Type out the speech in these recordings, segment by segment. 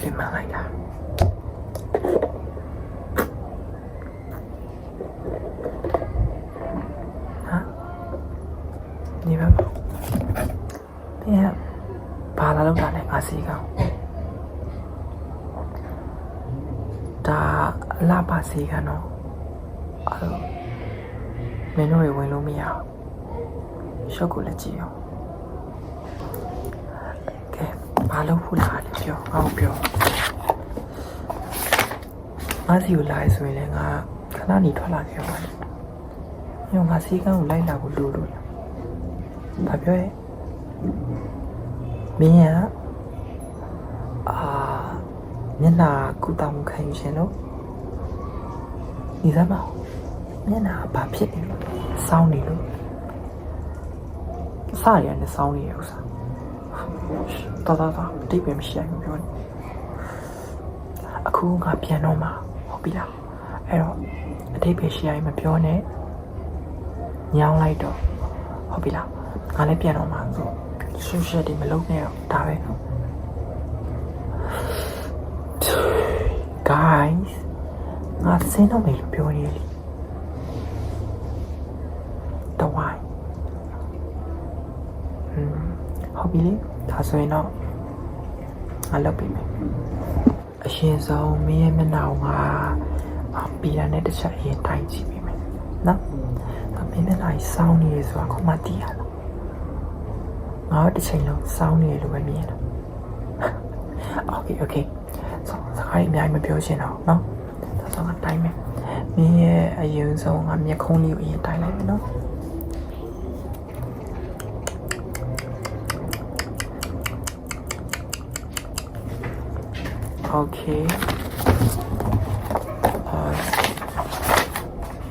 ပြင်မှန်လိုက်တာဟာဒီဘက်ပြန်ဘာလာလောက်တာလဲငါစီကောင်ဒါလာပါစီကန်တော့မင်းတို့ဝင်လို့မရအောင်ရှော့ကိုလည်းကြည့်အောင်ကဲဘာလို့ဖူးလာလဲပြောအောင်ပြောငါစီကိုလာဆိုရင်လည်းငါခဏနေထွက်လာခဲ့ပါလေညငါစီကန်းကိုလိုက်လာဖို့လိုလို့ဘာပြောရဲမင်းကမျက်နှာကုသမှုခံယူရှင်လို့ဒီစမ်းပါမျက်နှာဘာဖြစ်နေလို့စောင်းနေလို့စရနဲ့စောင်းနေရဥစားတော်တိတ်ပဲမရှိဘူးပြောနေအခုငါပြန်တော့မှာဟုတ်ပြီလားအဲ့တော့အတိတ်ပဲရှိရင်မပြောနဲ့ညောင်းလိုက်တော့ဟုတ်ပြီလားငါလည်းပြန်တော့မှာဆိုရှုပ်ရှက်တွေမလုပ်နဲ့တော့ဒါပဲ guys ငါစင်းတော့မယ်လို့ပြောနေလေတော့ဝိုင်းဟုတ်ပြီလေဒါဆိုရင်တော့ငါလုပ်ပြီမယ်အရှင်ဆုံးမင်းရဲ့မျက်နှာကပီလာနဲ့တစ်ချက်အရင်တိုင်းကြည့်ပြီမယ်နော်မင်းမျက်နှာကြီးစောင်းနေရဆိုတာခုမှသိရလားငါတစ်ချိန်လုံးစောင်းနေရလို့ပဲမြင်တာโอเคစကားအများကြီးမပြောချင်တော့နော်ဒါဆိုငါတိုင်းမယ်မင်းရဲ့အရင်ဆုံးငါမျက်ခုံးလေးကိုအရင်တိုင်းလိုက်မယ်နော်โอเค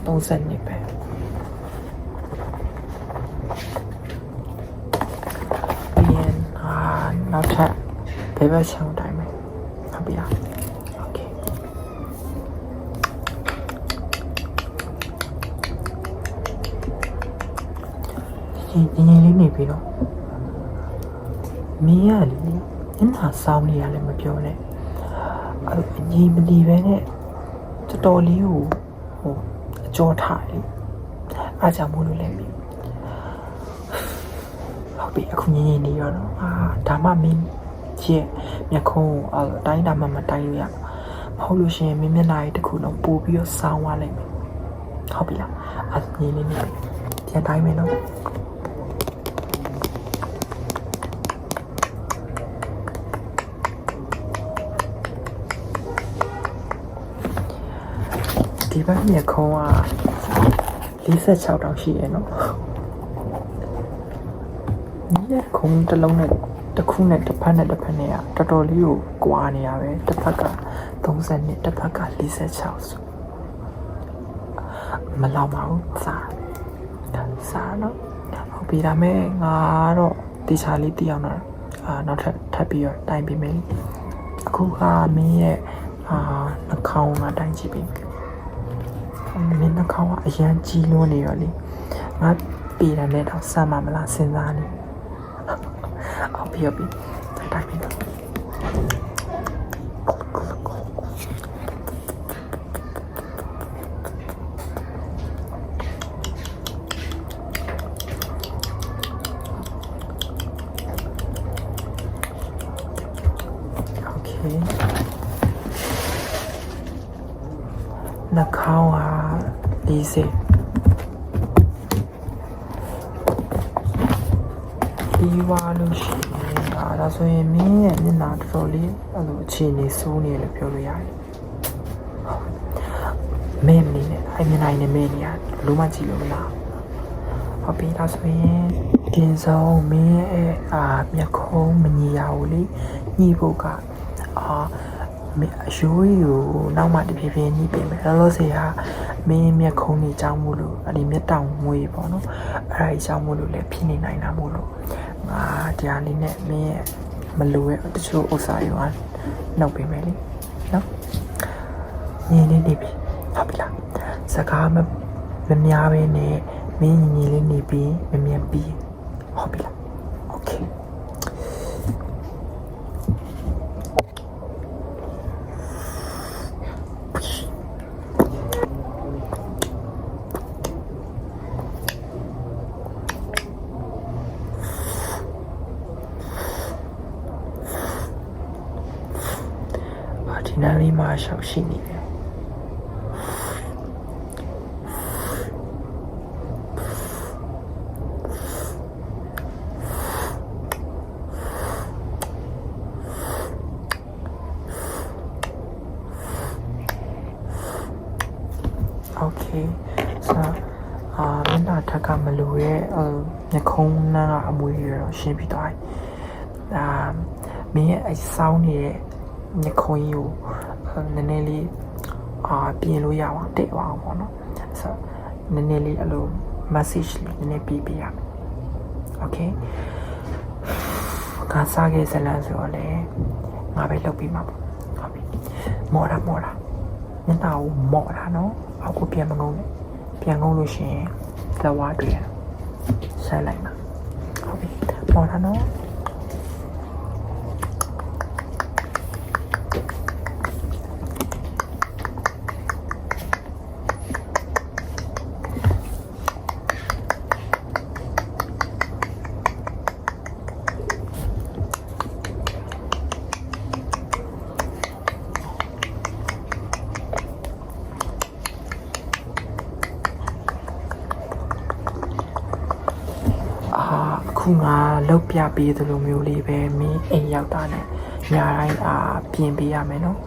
30နှစ်ပဲပြန်နောက်ထပ်ဘယ်ဘက်ချောင်းတိုင်းမယ်ဟုတ်ပြီလားโอเคဒီနေ့လေးနေပြီတော့မင်းရလေညနာစောင်းနေရလဲမပြောနဲ့အဲ့အညီမနေပဲနဲ့တော်တော်လေးကိုအကျော်ထားလေအားကြောင့်မို့လို့လဲပြီဟုတ်ပြီအခုညင်နေရတော့ဒါမှမင်းရဲ့မျက်ခုံးတိုင်းတာမှမတိုင်းလို့ရမဟုတ်လို့ရှိရင်မင်းမျက်နှာကြီးတစ်ခုလုံးပို့ပြီးတော့စောင်းသွားလိုက်မယ်ဟုတ်ပြီလားအဲ့ညင်လေးနေပြန်တိုင်းမယ်နော်ဒီဘက်မျက်ခုံး46တောင်ရှိရဲ့နော်မျက်ခုံးတစ်လုံးနဲ့တစ်ခုနဲ့တစ်ဖက်နဲ့တော်တော်လေးကိုကွာနေရပဲတစ်ဖက်က30နှစ်တစ်ဖက်က46ဆိုမလောက်ပါဘူးစားနော်ဟုတ်ပြီဒါမဲ့ငါတော့တေချာလေးတည်အောင်တော့နောက်ထပ်ပြီးတော့တိုင်ပေးမယ်အခုကမင်းရဲ့နှာခေါင်းကတိုင်ကြည့်ပြီမင်းနှာခေါင်းကအရန်ကြီးလွန်းနေရောလေငါပြေတယ်နဲ့တော့စမ်းမလားစဉ်းစားနေဟုတ်ပြီတိုင်းပြီโอเคနှာခေါင်း40ဒီဝါလို့ရှိရင်ဒါဆိုရင်မင်းရဲ့မျက်နှာတော်တော်လေးအဲ့လိုအခြေအနေဆိုးနေလို့ပြောလို့ရတယ်မင်းနေနဲ့အဲ့မျက်နှာနဲ့မင်းနေရလုံးဝကြည့်လို့မလားဟုတ်ပြီဒါဆိုရင်ဒီဆုံးမင်းရဲ့မျက်ခုံးမညီရဘူးလေညှိဖို့ကအရိုးကြီးကိုနောက်မှတဖြည်းဖြည်းညှိပေးမယ်လောလောဆယ်ကမင်းမျက်ခုံးနေကြောင်းမို့လို့အဲ့ဒီမျက်တောင်မွေးပေါ့နော်အဲ့ဒါကြီးကြောင်းမို့လို့လည်းဖြစ်နေနိုင်တာမို့လို့တရားလေးနဲ့မင်းရဲ့မလိုရဲ့တချို့ဥစ္စာတွေကနှုတ်ပေးမယ်လေနော်ညင်းနေပြီဟုတ်ပြီလားစကားမများပဲနဲ့မင်းညင်းလေးနေပြီးမမြန်ပြီးဟုတ်ပြီလားโอเค နားလေးမှာရှောက်ရှိနေတယ်โอเคဆိုမျက်နှာထက်ကမလိုရဲ့မျက်ခုံးနားကအမွေရတော့ရှင်းပြီးသွားပြီမင်းရဲ့အဆောင်နေတဲ့မျက်ခုံးကြီးကိုနည်းနည်းလေးပြင်လို့ရအောင်တိတ်အောင်ပေါ့နော်ဆိုနည်းနည်းလေးအဲ့လို message လေးနည်းနည်းပြပြရမယ်โอเคကစားခဲ့စလန်းဆိုတော့လေငါပဲလုပ်ပြီးမှာပေါ့ဟုတ်ပြီမော်တာမျက်နှာကိုမော်တာနော်အောက်ကိုပြန်မငုံနဲ့ပြန်ငုံလို့ရှိရင်သဝါတွေ့ရဆက်လိုက်မှာဟုတ်ပြီမော်တာနော်ခုငါလောက်ပြပေးသလိုမျိုးလေးပဲမင်းအိမ်ရောက်တာနဲ့ညာတိုင်းပြင်ပေးရမယ်နော်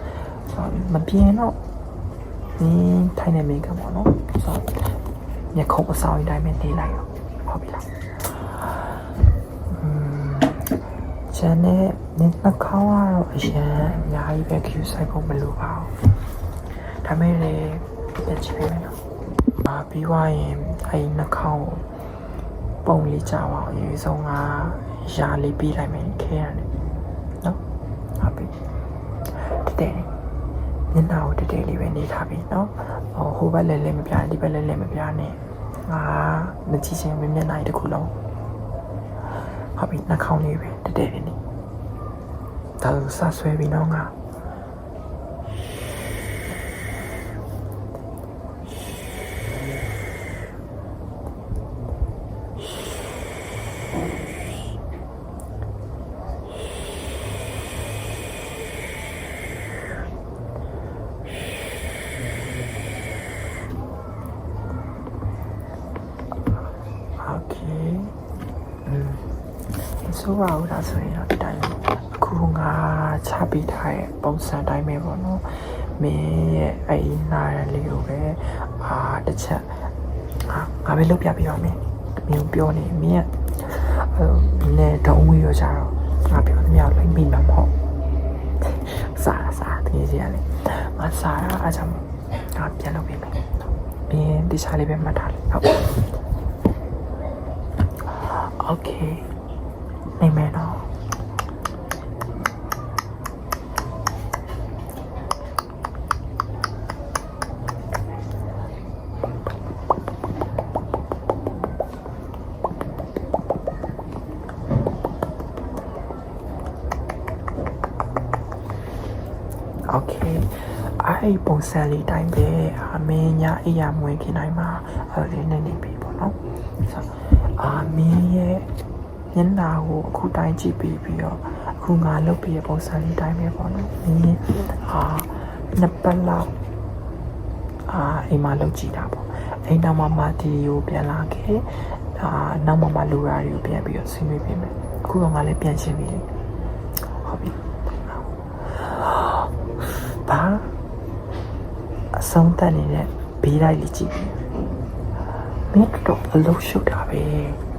မပြင်တော့မင်းထိုင်နေမိကပေါ့နော်မျက်ခုံးအဆောင်တိုင်းပဲနေလိုက်တော့ဟုတ်ပြီလားကျန်တဲ့နှာခေါင်းကတော့အရင်အများကြီးပဲ cue ဆိုင်ဖို့မလိုပါဘူးဒါမဲ့လည်းပြချင်တယ်နော်ပြီးွားရင်အဲ့နှာခေါင်းပုံလေးကြပါအောင်ရေဆုံးကရာလေးပြီးလိုက်မယ်ခဲရတယ်နော်ဟုတ်ပြီတဲ့မျက်နှာကိုတတဲလေးပဲနေထားပြီနော်ဟိုဘက်လည်းမပြဒီဘက်လည်းမပြနဲ့မကြည့်ချင်မျက်နှာတစ်ခုလုံးဟုတ်ပြီနှာခေါင်းလေးပဲတတဲလေးနေဒါဆိုစဆွဲပြီးနော်ငါဆိုပါဦးဒါဆိုရင်တော့ဒီတိုင်းအခုငါချပေးထားတဲ့ပုံစံတိုင်းပဲပေါ့နော်မင်းရဲ့အဲ့ဒီနားရလေးကိုပဲတစ်ချက်ငါပဲလုပ်ပြပေးပါမယ်မင်းပြောနေမင်းကနဲ့တုံးဝေးရောကြတော့ငါပြောသမျှလိုက်မိမှာမဟုတ်စားတကယ်ကြီးရလေငါစားရအားကြောင့်ငါပြန်လုပ်ပေးမယ်မင်းဒီစားလေးပဲမှတ်ထားလေဟုတ်โอเคနေမယ်နော်โอเคအဲ့ပုံစံလေးတိုင်းပဲမင်းညာအိယာမွေးခင်တိုင်းမှာလေးနေပြီပေါ့နော်မင်းရဲ့မျက်နှာကိုအခုတိုင်းကြည့်ပြီးတော့အခုငါလုပ်ပြတဲ့ပုံစံလေးတိုင်းပဲပေါ့နော်။နည်းနှစ်ပတ်လောက်အိမ်မှာလုပ်ကြည့်တာပေါ့။အိမ်နောက်မှာဒီကိုပြန်လာခဲ့နောက်မှာလူရာတွေကိုပြန်ပြီးတော့ဆွေးနွေးပေးမယ်။အခုတော့ငါလည်းပြန်ရှင်းပြီလေ။ဟုတ်ပြီ။ဘာအဆုံးတန်နေတဲ့ဘေးလိုက်လေးကြည့်ပြီ။မင်းတော့အလုပ်ရှုပ်တာပဲ။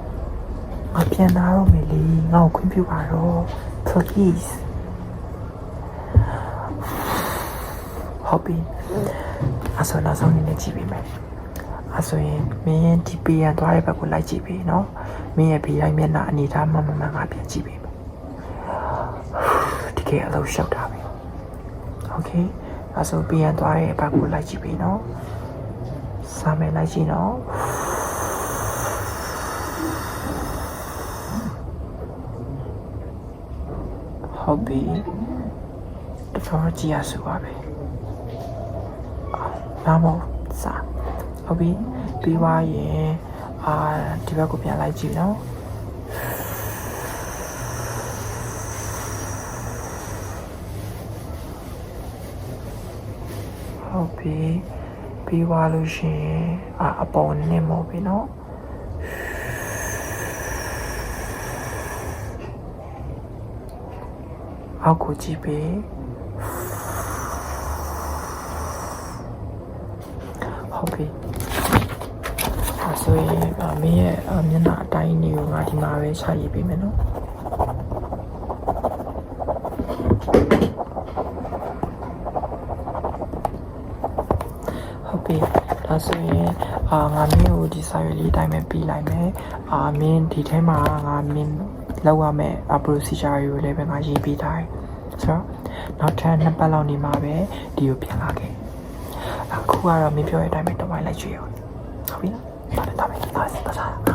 ငါပြန်လာတော့မယ်လေငါ့ကိုခွင့်ပြုပါတော့ please ဟုတ်ပြီအဆောနောက်ဆုံးနေကြည့်ပေးမယ်အဆိုရင်မင်းဒီပေးရသွားတဲ့ဘက်ကိုလိုက်ကြည့်ပေးနော်မင်းရဲ့ဘေးတိုင်းမျက်နှာအနေထားမှန်ငါပြန်ကြည့်ပေးမယ်ဒီကအလုပ်ရှောက်တာပဲโอเคအဆိုပေးရသွားတဲ့ဘက်ကိုလိုက်ကြည့်ပေးနော်စာမယ်လိုက်ကြည့်နော်ဟုတ်ပြီတော်ကြည့်ရဆိုပါပဲနားမစားဟုတ်ပြီပြီးွားရင်ဒီဘက်ကိုပြန်လိုက်ကြည့်နော် ဟုတ်ပြီပြီးသွားလို့ရှိရင်အပေါ်နဲ့မော်ပြီနော်အောက်ကိုကြည့်ပြီဟုတ်ပြီဆိုရင်မင်းရဲ့မျက်နှာအတိုင်းလေးကိုငါဒီမှာပဲခြာရေးပေးမယ်နော်ဟုတ်ပြီဒါဆိုရင်ငါမင်းကိုဒီစာရွက်လေးအတိုင်းပဲပြီးလိုက်မယ်မင်းဒီထဲမှာငါမင်းလောက်ရမယ်procedure ကိုလည်းပဲငါရေးပေးထားတယ်ဆိုတော့နောက်ထပ်2ပတ်လောက်နေမှာပဲဒီကိုပြန်လာခဲ့အခုကတော့မင်းပြောတဲ့အတိုင်းပဲတော့လိုက်ကြည့်ရအောင်ဟုတ်ပြီနော်ဒါပဲဒါပဲ